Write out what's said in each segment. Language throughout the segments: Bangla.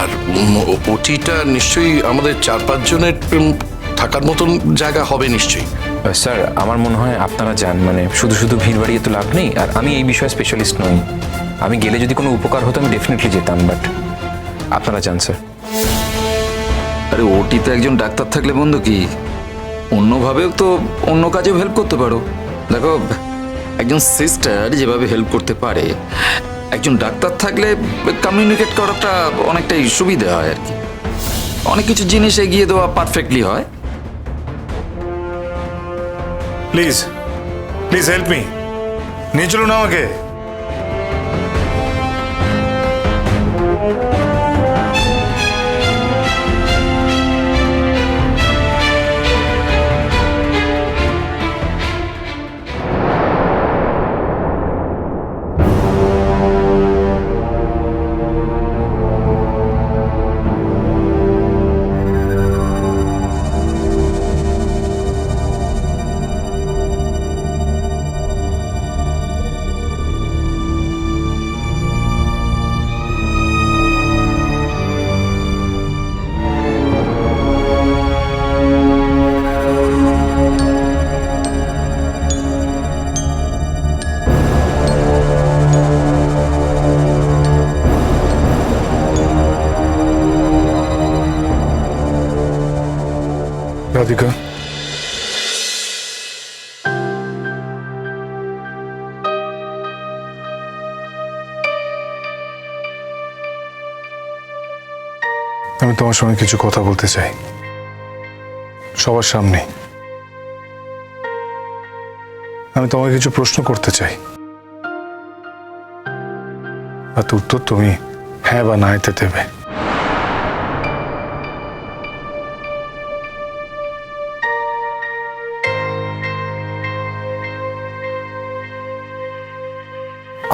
আর ওটিটা নিশ্চয়ই আমাদের 4-5 জনের থাকার মতন জায়গা হবে নিশ্চয়ই। স্যার আমার মনে হয় আপনারা যান, মানে শুধু শুধু ভিড় বাড়িয়ে তো লাভ নেই। আর আমি এই বিষয়ে স্পেশালিস্ট নই, আমি গেলে যদি কোনো উপকার হতো আমি ডেফিনেটলি যেতাম, বাট আপনারা যান স্যার। আরে ওটিতে একজন ডাক্তার থাকলে বন্ধু কি অন্যভাবেও তো অন্য কাজেও হেল্প করতে পারো। দেখো একজন সিস্টার যেভাবে হেল্প করতে পারে, একজন ডাক্তার থাকলে কমিউনিকেট করাটা অনেকটাই সুবিধা হয় আর কি। অনেক কিছু জিনিস এগিয়ে দেওয়া পারফেক্টলি হয়। প্লিজ প্লিজ হেল্প মি, নিয়ে চলুন আমাকে। রাধিকা, আমি তোমার সঙ্গে কিছু কথা বলতে চাই সবার সামনে। আমি তোমাকে কিছু প্রশ্ন করতে চাই, আর উত্তর তুমি হ্যাঁ বা না এতে দেবে।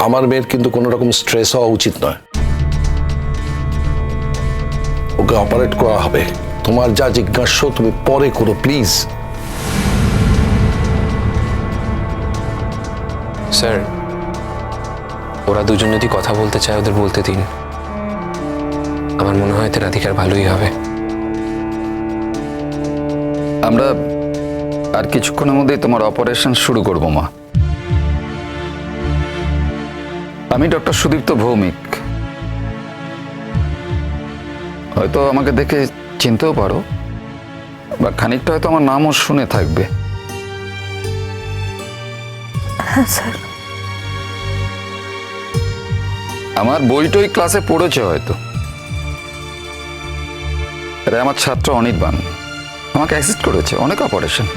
আমার মেয়ের কিন্তু কোনো রকম স্ট্রেস হওয়া উচিত নয়। ওকে অপারেট করা হবে। তোমার যা জিজ্ঞাসা তুমি পরে করো প্লিজ। স্যার ওরা দুজন যদি কথা বলতে চায় ওদের বলতে দিন, আমার মনে হয় এতে রাধিকার ভালোই হবে। আমরা আর কিছুক্ষণের মধ্যেই তোমার অপারেশন শুরু করব মা। আমি ডক্টর সুদীপ্ত ভৌমিক, হয়তো আমাকে দেখে চিনতেও পারো বা খানিকটা হয়তো আমার নামও শুনে থাকবে। হ্যাঁ স্যার। আমার বইটই ক্লাসে পড়েছে হয়তো। আরে আমার ছাত্র অনির্বাণ আমাকে অ্যাসিস্ট করেছে অনেক অপারেশন।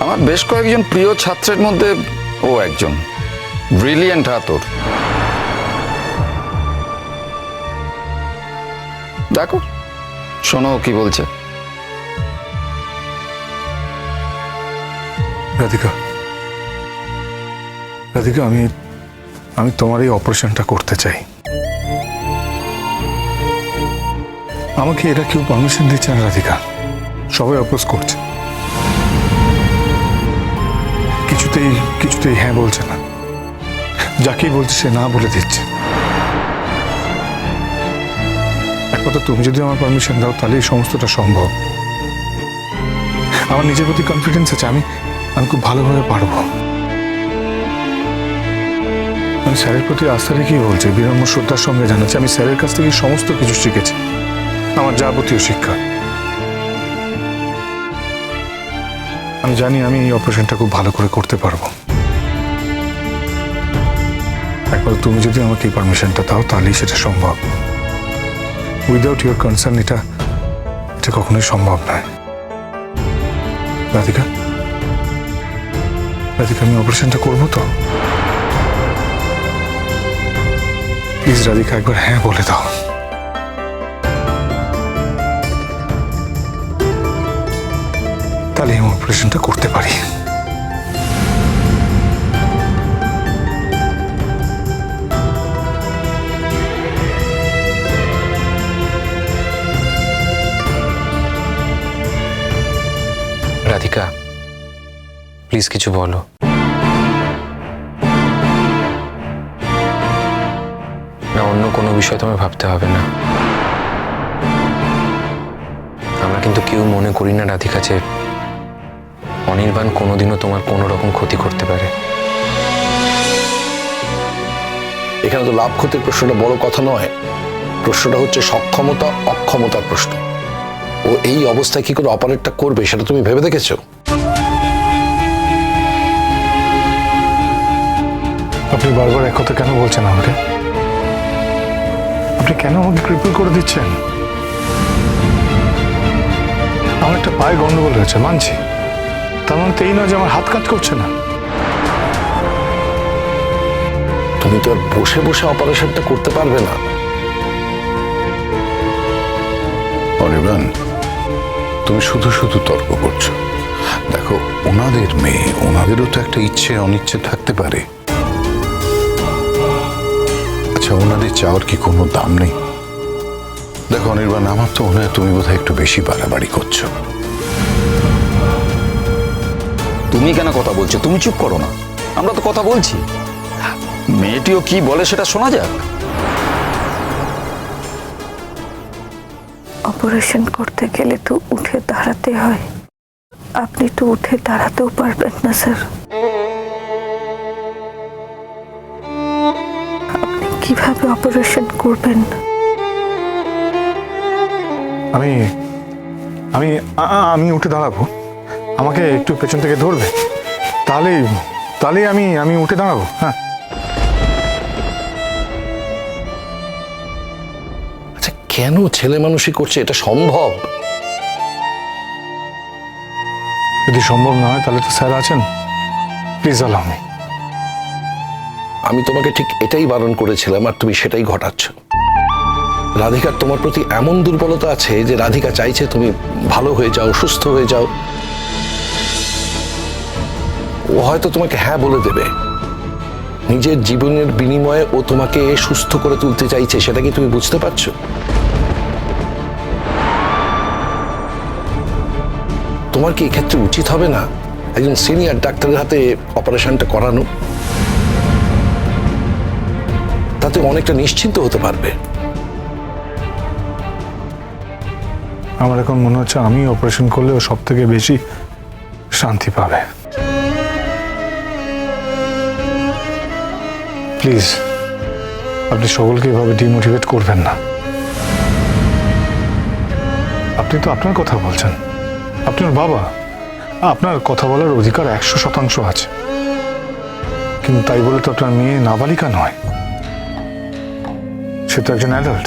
আমার বেশ কয়েকজন প্রিয় ছাত্রের মধ্যে ও একজন। ব্রিলিয়েন্ট হাতুর। দেখো শোনো কি বলছে। রাধিকা, রাধিকা, আমি তোমার এই অপারেশনটা করতে চাই। আমাকে এরা কেউ পারমিশন দিচ্ছে না রাধিকা, সবাই অপোজ করছে। কিছুতেই কিছুতেই হ্যাঁ বলছে না, যাকেই বলছে সে না বলে দিচ্ছে। এক কথা, তুমি যদি আমার পারমিশন দাও তাহলে এই সমস্তটা সম্ভব। আমার নিজের প্রতি কনফিডেন্স আছে, আমি খুব ভালোভাবে পারবো। আমি স্যারের প্রতি আস্থা রেখেই বলছি, বিনম্র শ্রদ্ধার সঙ্গে জানাচ্ছি, আমি স্যারের কাছ থেকে সমস্ত কিছু শিখেছি, আমার যাবতীয় শিক্ষা। আমি জানি আমি এই অপারেশনটা খুব ভালো করে করতে পারবো। একবার তুমি যদি আমাকে এই পারমিশনটা দাও তাহলেই সেটা সম্ভব। উইদাউট ইউর কনসার্ন এটা কখনোই সম্ভব নয়। রাধিকা, রাধিকা, আমি অপারেশনটা করবো তো? প্লিজ রাধিকা, একবার হ্যাঁ বলে দাও। তাহলে আমি অপারেশনটা করতে পারি। রাধিকা প্লিজ কিছু বলো। না অন্য কোনো বিষয় তোমায় ভাবতে হবে না। আমরা কিন্তু কেউ মনে করি না রাধিকা যে অনির্বাণ কোনোদিনও তোমার কোনো রকম ক্ষতি করতে পারে। এখানে তো লাভ ক্ষতির প্রশ্নটা বড় কথা নয়, প্রশ্নটা হচ্ছে সক্ষমতা অক্ষমতার প্রশ্ন। ও এই অবস্থায় কি করে অপারেটটা করবে সেটা তুমি ভেবে দেখেছো? আপনি বারবার এক কথা কেন বলছেন আমাকে? আপনি কেন আমাকে ক্রিপল করে দিচ্ছেন? আমার একটা পায়ে গন্ডগোল হয়েছে মানছি, তার মানে তো এই নয় যে আমার হাত কাজ করছে না। তুমি তো আর বসে বসে অপারেশনটা করতে পারবে না। অনির্বাণ, তুমি শুধু শুধু তর্ক করছো। দেখো, ওনাদের মেয়ে, ওনাদেরও তো একটা ইচ্ছে অনিচ্ছে থাকতে পারে। আচ্ছা, ওনাদের চাওয়ার কি কোনো দাম নেই? দেখো অনির্বাণ, আমার তো মনে হয় তুমি বোধহয় একটু বেশি বাড়াবাড়ি করছো। তুমি কেন কথা বলছো? তুমি চুপ করো না, আমরা তো কথা বলছি। মেয়েটিও কি বলে সেটা শোনা যাক। অপারেশন করতে গেলে তো উঠে দাঁড়াতে হয়, আপনি তো উঠে দাঁড়াতেও পারবেন না স্যার। আপনি কিভাবে অপারেশন করবেন? আমি আমি আমি উঠে দাঁড়াবো, আমাকে একটু পেছন থেকে ধরবে, তাহলেই তাহলেই আমি আমি উঠে দাঁড়াবো। হ্যাঁ, আচ্ছা, কেন ছেলে মানুষই করছে? এটা সম্ভব? যদি সম্ভব না হয় তাহলে তো স্যার আছেন, প্লিজ অ্যালাউ মি। আমি তোমাকে ঠিক এটাই বারণ করেছিলাম আর তুমি সেটাই ঘটাচ্ছ। রাধিকার তোমার প্রতি এমন দুর্বলতা আছে যে রাধিকা চাইছে তুমি ভালো হয়ে যাও, সুস্থ হয়ে যাও। ও হয়তো তোমাকে হ্যাঁ বলে দেবে, নিজের জীবনের বিনিময়ে ও তোমাকে সুস্থ করে তুলতে চাইছে, সেটা কি তুমি বুঝতে পারছো? তোমার কি এক্ষেত্রে উচিত হবে না একজন সিনিয়র ডাক্তারের হাতে অপারেশনটা করানো? তাতে অনেকটা নিশ্চিন্ত হতে পারবে। আমার এখন মনে হচ্ছে আমি অপারেশন করলে ও সব থেকে বেশি শান্তি পাবে। প্লিজ, আপনি সকলকে এভাবে ডিমোটিভেট করবেন না। আপনি তো আপনার কথা বলছেন, আপনার বাবা, আপনার কথা বলার অধিকার 100% আছে, কিন্তু তাই বলে তো আপনার মেয়ে নাবালিকা নয়, সে তো একজন অ্যাডাল্ট।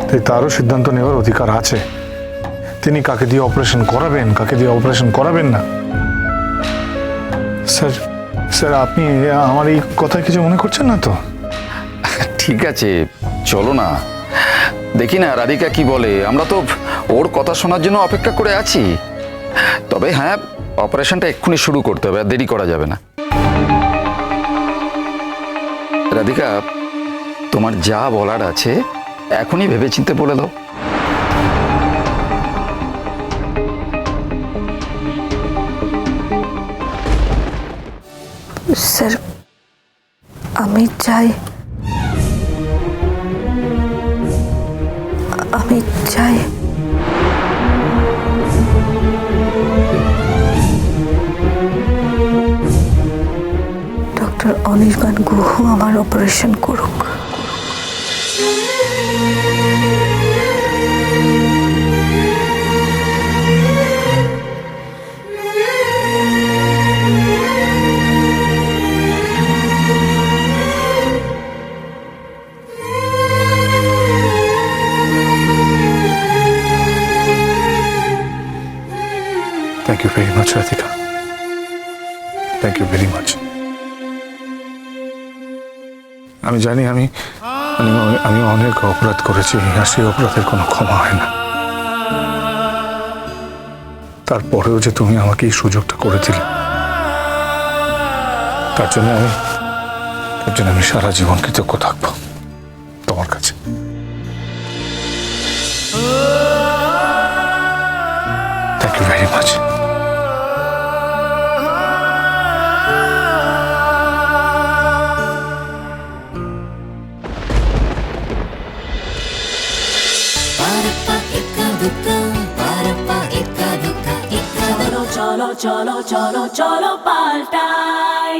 তাই তারও সিদ্ধান্ত নেওয়ার অধিকার আছে, তিনি কাকে দিয়ে অপারেশন করাবেন, কাকে দিয়ে অপারেশন করাবেন না। স্যার স্যার আপনি আমার এই কথায় কিছু মনে করছেন না তো? ঠিক আছে, চলো না, দেখি না রাধিকা কি বলে। আমরা তো ওর কথা শোনার জন্য অপেক্ষা করে আছি। তবে হ্যাঁ, অপারেশনটা এক্ষুনি শুরু করতে হবে, আর দেরি করা যাবে না। রাধিকা, তোমার যা বলার আছে এখনই ভেবেচিন্তে বলে দাও। স্যার, আমি চাই ডক্টর অনির্বাণ গুহ আমার অপারেশন করুক। Thank you very much Radhika, thank you very much. আমি জানি আমি আমি অনেক অপরাধ করেছি, আর সেই অপরাধের কোনো ক্ষমা হয় না। তারপরেও যে তুমি আমাকে এই সুযোগটা করে দিলে, তার জন্য আমি সারা জীবন কৃতজ্ঞ থাকবো তোমার কাছে। Thank you very much. চলো চলো চলো পাল্টাই